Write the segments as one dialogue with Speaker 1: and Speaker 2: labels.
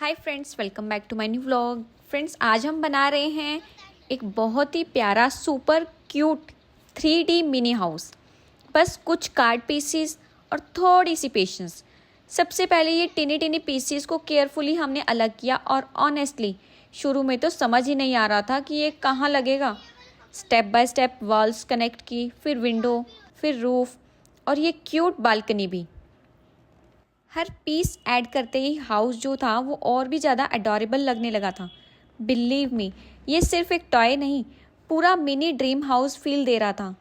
Speaker 1: Hi friends, welcome back to my new vlog. Friends, आज हम बना रहे हैं एक बहुत ही प्यारा super cute 3D mini house. बस कुछ कार्ड पीसीस और थोड़ी सी पेशेंस। सबसे पहले ये टिनी टिनी पीसीस को केयरफुली हमने अलग किया और ऑनेस्टली शुरू में तो समझ ही नहीं आ रहा था कि ये कहाँ लगेगा। Step by step walls connect की, फिर विंडो, फिर रूफ और ये क्यूट बालकनी भी। हर पीस ऐड करते ही हाउस जो था वो और भी ज़्यादा अडोरेबल लगने लगा था। बिलीव मी, ये सिर्फ एक टॉय नहीं, पूरा मिनी ड्रीम हाउस फील दे रहा था।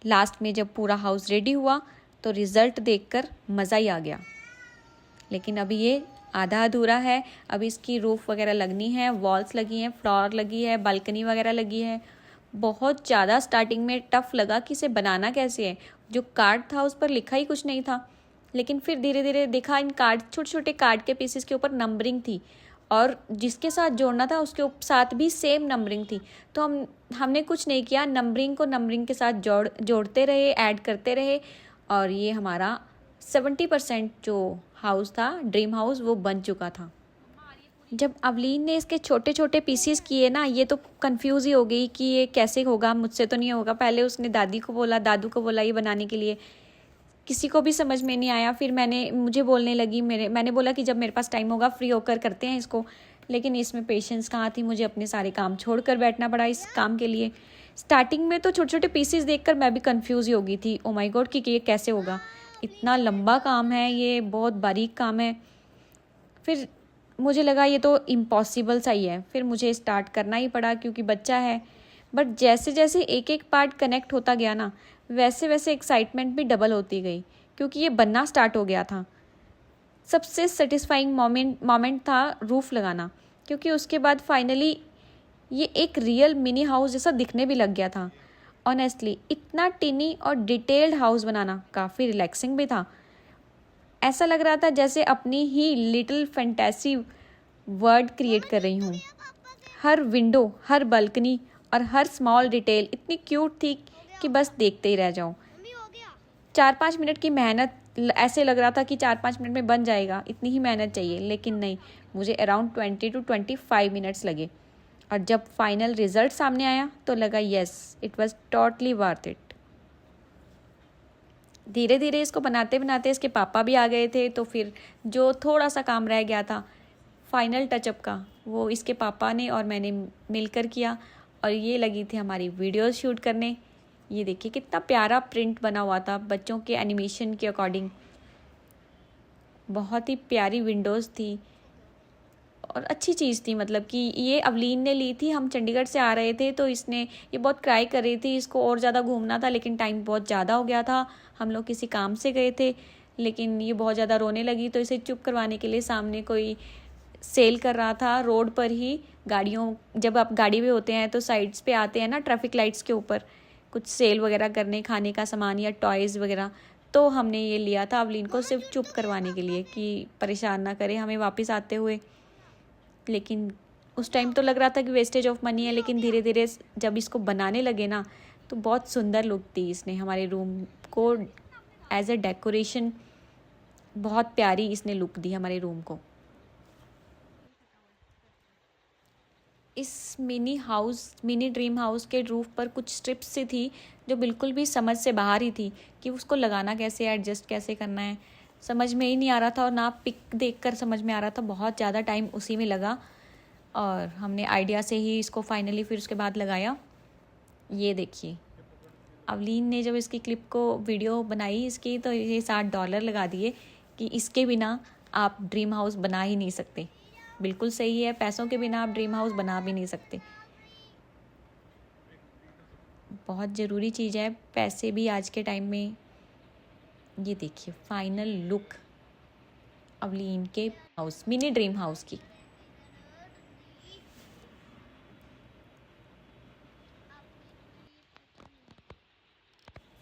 Speaker 1: लास्ट में जब पूरा हाउस रेडी हुआ तो रिज़ल्ट देखकर मज़ा ही आ गया। लेकिन अभी ये आधा अधूरा है। अभी इसकी रूफ वगैरह लगनी है, वॉल्स लगी हैं, फ्लोर लगी है, बालकनी वगैरह लगी है। बहुत ज़्यादा स्टार्टिंग में टफ लगा कि इसे बनाना कैसे है। जो कार्ड था उस पर लिखा ही कुछ नहीं था, लेकिन फिर धीरे धीरे देखा इन कार्ड, छोटे छोटे कार्ड के पीसेस के ऊपर नंबरिंग थी और जिसके साथ जोड़ना था उसके साथ भी सेम नंबरिंग थी। तो हमने कुछ नहीं किया, नंबरिंग को नंबरिंग के साथ जोड़ते रहे, ऐड करते रहे और ये हमारा 70% जो हाउस था, ड्रीम हाउस, वो बन चुका था। जब अवलीन ने इसके छोटे छोटे पीसीस किए ना, ये तो कंफ्यूज ही हो गई कि ये कैसे होगा, मुझसे तो नहीं होगा। पहले उसने दादी को बोला, दादू को बोला ये बनाने के लिए, किसी को भी समझ में नहीं आया। फिर मुझे बोलने लगी, मैंने बोला कि जब मेरे पास टाइम होगा फ्री होकर करते हैं इसको। लेकिन इसमें पेशेंस कहाँ थी, मुझे अपने सारे काम छोड़कर बैठना पड़ा इस काम के लिए। स्टार्टिंग में तो छोटे छोटे पीसेस देखकर मैं भी कंफ्यूज ही हो गई थी, ओ माय गॉड कि ये कैसे होगा। इतना लंबा काम है, ये बहुत बारीक काम है। फिर मुझे लगा ये तो इम्पॉसिबल सा ही है। फिर मुझे स्टार्ट करना ही पड़ा क्योंकि बच्चा है। बट जैसे जैसे एक एक पार्ट कनेक्ट होता गया ना, वैसे वैसे एक्साइटमेंट भी डबल होती गई क्योंकि ये बनना स्टार्ट हो गया था। सबसे सेटिस्फाइंग मोमेंट था रूफ़ लगाना, क्योंकि उसके बाद फाइनली ये एक रियल मिनी हाउस जैसा दिखने भी लग गया था। ऑनेस्टली इतना टिनी और डिटेल्ड हाउस बनाना काफ़ी रिलैक्सिंग भी था। ऐसा लग रहा था जैसे अपनी ही लिटिल फैंटेसी वर्ल्ड क्रिएट कर रही हूँ। हर विंडो, हर बालकनी और हर स्मॉल डिटेल इतनी क्यूट थी कि बस देखते ही रह जाऊँ। 4-5 मिनट की मेहनत, ऐसे लग रहा था कि 4-5 मिनट में बन जाएगा, इतनी ही मेहनत चाहिए, लेकिन नहीं, मुझे अराउंड 20 to 25 मिनट्स लगे। और जब फाइनल रिजल्ट सामने आया तो लगा yes, it was totally worth it. धीरे धीरे इसको बनाते बनाते इसके पापा भी आ गए थे, तो फिर जो थोड़ा सा काम रह गया था फाइनल टचअप का, वो इसके पापा ने और मैंने मिलकर किया। और ये लगी थी हमारी वीडियो शूट करने। ये देखिए कितना प्यारा प्रिंट बना हुआ था बच्चों के एनिमेशन के अकॉर्डिंग। बहुत ही प्यारी विंडोज़ थी और अच्छी चीज़ थी। मतलब कि ये अवलीन ने ली थी, हम चंडीगढ़ से आ रहे थे तो इसने, ये बहुत क्राई कर रही थी, इसको और ज़्यादा घूमना था लेकिन टाइम बहुत ज़्यादा हो गया था। हम लोग किसी काम से गए थे, लेकिन ये बहुत ज़्यादा रोने लगी तो इसे चुप करवाने के लिए सामने कोई सेल कर रहा था रोड पर ही। गाड़ियों, जब आप गाड़ी में होते हैं तो साइड्स पे आते हैं ना ट्रैफिक लाइट्स के ऊपर, कुछ सेल वगैरह करने, खाने का सामान या टॉयज़ वगैरह। तो हमने ये लिया था अवलीन को सिर्फ चुप करवाने के लिए कि परेशान ना करे हमें वापस आते हुए। लेकिन उस टाइम तो लग रहा था कि वेस्टेज ऑफ मनी है, लेकिन धीरे धीरे जब इसको बनाने लगे ना तो बहुत सुंदर लुक दी इसने हमारे रूम को। एज अ डेकोरेशन बहुत प्यारी इसने लुक दी हमारे रूम को। इस मिनी ड्रीम हाउस के रूफ पर कुछ स्ट्रिप्स सी थी जो बिल्कुल भी समझ से बाहर ही थी कि उसको लगाना कैसे, एडजस्ट कैसे करना है, समझ में ही नहीं आ रहा था। और ना पिक देखकर समझ में आ रहा था, बहुत ज़्यादा टाइम उसी में लगा और हमने आइडिया से ही इसको फाइनली फिर उसके बाद लगाया। ये देखिए, अवलीन ने जब इसकी क्लिप को वीडियो बनाई इसकी, तो ये $60 लगा दिए कि इसके बिना आप ड्रीम हाउस बना ही नहीं सकते। बिल्कुल सही है, पैसों के बिना आप ड्रीम हाउस बना भी नहीं सकते। बहुत ज़रूरी चीज़ है पैसे भी आज के टाइम में। ये देखिए फाइनल लुक अवलीन के हाउस, मिनी ड्रीम हाउस की।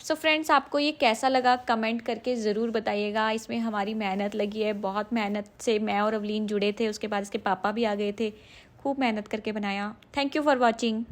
Speaker 1: सो फ्रेंड्स, आपको ये कैसा लगा कमेंट करके ज़रूर बताइएगा। इसमें हमारी मेहनत लगी है, बहुत मेहनत से मैं और अवलीन जुड़े थे। उसके बाद इसके पापा भी आ गए थे, खूब मेहनत करके बनाया। Thank you for watching.